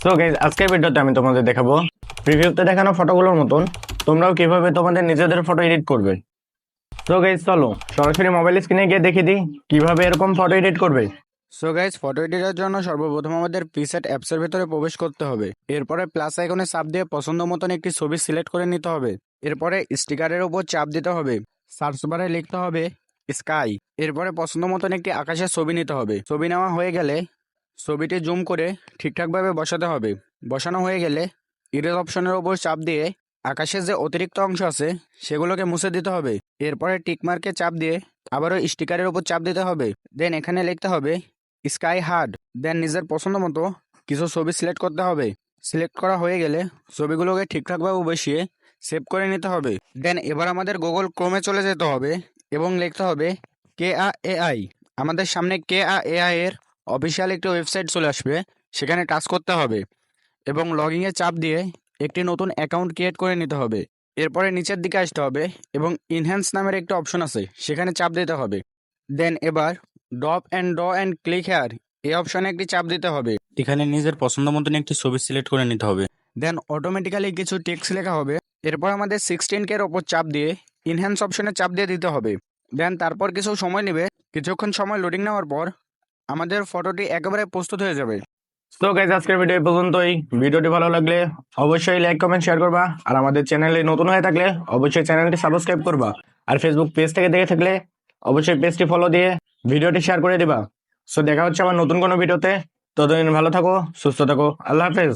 তো গাইস আজকের ভিডিওতে আমি তোমাদের দেখাবো প্রিভিউতে দেখানো ফটোগুলোর মতন তোমরাও কিভাবে তোমাদের নিজেদের ফটো এডিট করবে। তো গাইস চলো সরাসরি মোবাইল স্ক্রিনে গিয়ে দেখিয়ে দিই কিভাবে এরকম ফটো এডিট করবে। সো গাইজ ফটো এডিটের জন্য সর্বপ্রথম আমাদের প্রিসেট অ্যাপসের ভিতরে প্রবেশ করতে হবে। এরপরে প্লাস আইকনে চাপ দিয়ে পছন্দ মতন একটি ছবি সিলেক্ট করে নিতে হবে। এরপরে স্টিকারের উপর চাপ দিতে হবে। সার্চ বারে লিখতে হবে স্কাই। এরপরে পছন্দ মতন একটি আকাশের ছবি নিতে হবে। ছবি নেওয়া হয়ে গেলে ছবিটি জুম করে ঠিকঠাকভাবে বসাতে হবে। বসানো হয়ে গেলে ইরেজ অপশনের উপর চাপ দিয়ে আকাশের যে অতিরিক্ত অংশ আছে সেগুলোকে মুছে দিতে হবে। এরপরে টিকমার্কে চাপ দিয়ে আবারও স্টিকারের উপর চাপ দিতে হবে। দেন এখানে লিখতে হবে স্কাই হার্ড। দেন নিজের পছন্দ মতো কিছু ছবি সিলেক্ট করতে হবে। সিলেক্ট করা হয়ে গেলে ছবিগুলোকে ঠিকঠাকভাবে বসিয়ে সেভ করে নিতে হবে। দেন এবার আমাদের গুগল ক্রোমে চলে যেতে হবে এবং লিখতে হবে KAAI। আমাদের সামনে KAAI এর অফিসিয়াল একটি ওয়েবসাইট চলে আসবে, সেখানে টাচ করতে হবে এবং লগইনে চাপ দিয়ে একটি নতুন অ্যাকাউন্ট ক্রিয়েট করে নিতে হবে। এরপরে নিচের দিকে আসতে হবে এবং ইনহ্যান্স নামের একটা অপশন আছে, সেখানে চাপ দিতে হবে। দেন এবার ড্র অ্যান্ড ক্লিক হেয়ার এই অপশনে একটি চাপ দিতে হবে। এখানে নিজের পছন্দ মতন একটি ছবি সিলেক্ট করে নিতে হবে। দেন অটোমেটিক্যালি কিছু টেক্সট লেখা হবে। এরপর আমাদের 16K এর ওপর চাপ দিয়ে ইনহ্যান্স অপশনে চাপ দিয়ে দিতে হবে। দেন তারপর কিছু সময় নেবে। কিছুক্ষণ সময় লোডিং নেওয়ার পর আমাদের ফটোটি একেবারে প্রস্তুত হয়ে যাবে। তো গাইস আজকের ভিডিও এই পর্যন্তই। ভিডিওটি ভালো লাগলে অবশ্যই লাইক কমেন্ট শেয়ার করবা, আর আমাদের চ্যানেলে নতুন হয়ে থাকলে অবশ্যই চ্যানেলটি সাবস্ক্রাইব করবা, আর ফেসবুক পেজ থেকে দেখে থাকলে অবশ্যই পেজটি ফলো দিয়ে ভিডিওটি শেয়ার করে দিবা। সো দেখা হচ্ছে আমার নতুন কোনো ভিডিওতে। ততদিন ভালো থাকো, সুস্থ থাকো, আল্লাহ হাফেজ।